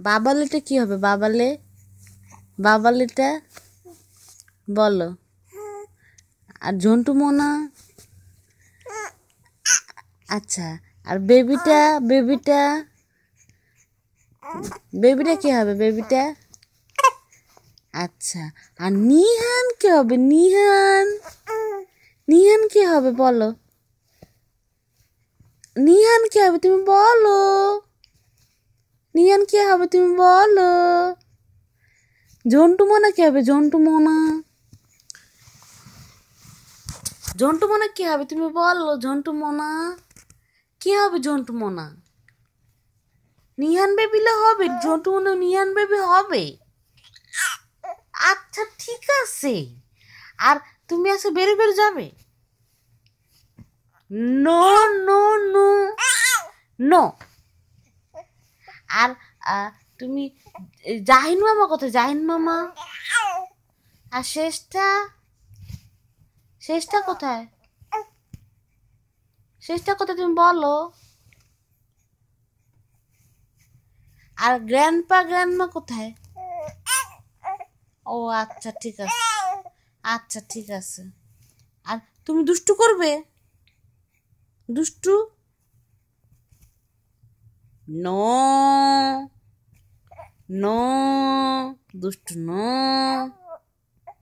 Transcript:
বাবালেটা কি হবে? বাবালে, বাবালেটা বলো। আর ঝন্টু মোনা? আচ্ছা, আর বেবিটা, বেবিটা, বেবিটা কি হবে? বেবিটা? আচ্ছা, আর নিহান কি হবে? নিহান, নিহান কি হবে বলো? নিহান কি হবে তুমি বলো? নিহান কি হবে তুমি বলো? ঝন্টু মোনা কি হবে? ঝন্টু মোনা, ঝন্টু মোনা কি হবে তুমি বলো? ঝন্টু মোনা কি হবে? ঝন্টু মোনা নিহান বেবিলে হবে? ঝন্টু মোনা নিহান বেবি হবে? আচ্ছা ঠিক আছে। আর তুমি আজকে বেরো বেরো যাবে? No no no no. আর তুমি জাহিন মামা কোথায়? জাহিন মামা? আর শেষটা, শেষটা কোথায়? শেষটা কোথায় তুমি বলো? আর গ্র্যান্ডপা গ্র্যান্ডমা কোথায়? ও আচ্ছা ঠিক আছে, আচ্ছা ঠিক আছে। আর তুমি দুষ্টু করবে? দুষ্টু? নো নো, দুষ্টু নো।